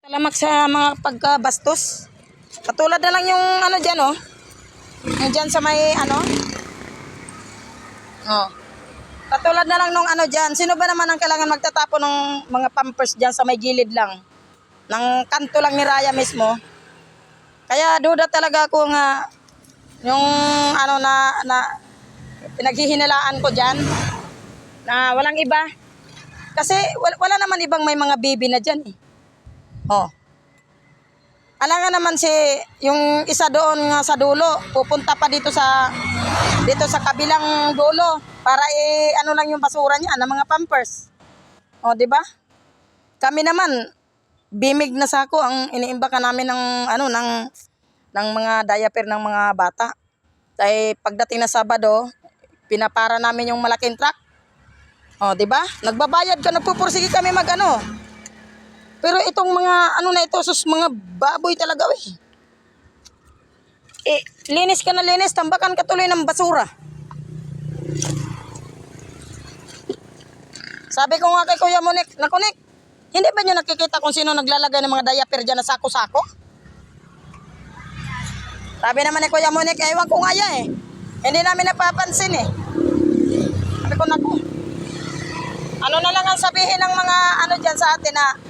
Salamat sa mga pagkabastos. Katulad na lang yung ano dyan, oh. Yung dyan sa may ano. Oh. Katulad na lang nung ano dyan. Sino ba naman ang kailangan magtatapon ng mga pampers dyan sa may gilid lang? Ng kanto lang ni Raya mismo. Kaya duda talaga ako nga yung ano na pinaghihinalaan ko dyan na walang iba. Kasi wala naman ibang may mga bibi na dyan, eh. Oh. Alangan naman si yung isa doon nga sa dulo, pupunta pa dito sa kabilang dulo para ano lang yung basura niya ng mga pampers. O, di ba? Kami naman bimig na sako ang iniimbaka namin ng ano ng mga diaper ng mga bata. Dahil pagdating na Sabado, pinapara namin yung malaking truck. O, di ba? Nagbabayad ka, nagpupursige kami magano. Pero itong mga ano na ito, sus, mga baboy talaga, eh. Linis ka na linis, tambakan ka tuloy ng basura. Sabi ko nga kay Kuya Monik, nakunik, hindi ba niyo nakikita kung sino naglalagay ng mga diaper dyan na sako-sako? Sabi naman ni Kuya Monik, ewan ko nga yan, eh. Hindi namin napapansin, eh. Sabi ko, naku, ano na lang ang sabihin ng mga ano dyan sa atin na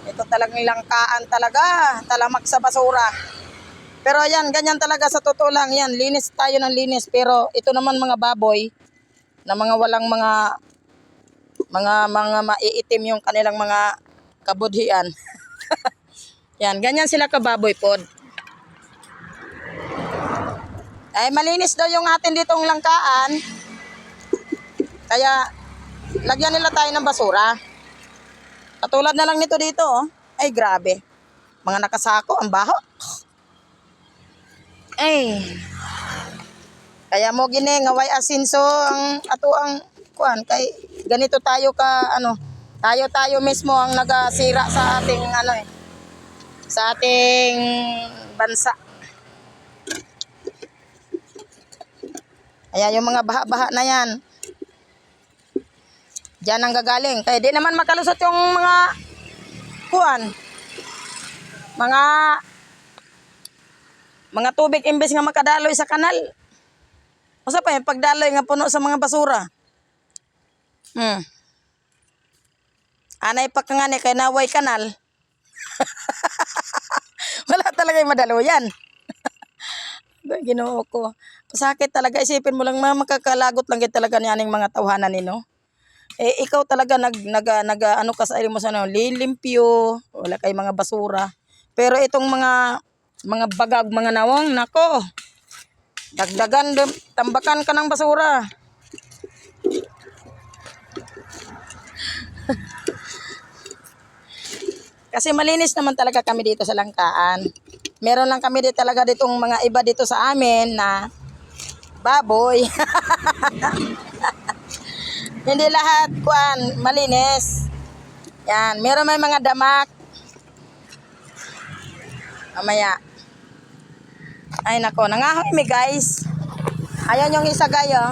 ito talagang langkaan talaga, talamak sa basura. Pero yan, ganyan talaga sa totoo lang yan. Linis tayo ng linis. Pero ito naman mga baboy, na mga walang mga maiitim yung kanilang mga kabudhian. Yan, ganyan sila kababoy pod. Ay, malinis daw yung atin ditong langkaan. Kaya, lagyan nila tayo ng basura. Katulad na lang nito dito, oh. Ay, grabe. Mga nakasako, ang baho. Ay. Kaya mo gini, ngaway asinso ang ato ang kuan kay ganito tayo ka ano, tayo mismo ang nagasira sa ating ano eh. Sa ating bansa. Ayan yung mga baha-baha na yan. Diyan ang gagaling. Kaya di naman makalusot yung mga kuan. Mga tubig imbes nga makadaloy sa kanal. O sa pa yung pagdaloy nga puno sa mga basura. Anay pa ka nga ni kay naway kanal. Wala talaga yung madaluyan. Ginoo ko. Pasakit talaga. Isipin mo lang, makakalagot lang talaga ni aning mga tawhanan nino. Eh, ikaw talaga ano ka sa mo sa ano, lilimpyo, wala kay mga basura. Pero itong mga bagag, mga nawang, nako, dagdagan, tambakan ka ng basura. Kasi malinis naman talaga kami dito sa langkaan. Meron lang kami dito talaga ditong mga iba dito sa amin na baboy. Hindi lahat kuan malinis. Yan, meron may mga damak. Mamaya. Ay nako, nangahoy mi guys. Ayan yung isa gayo.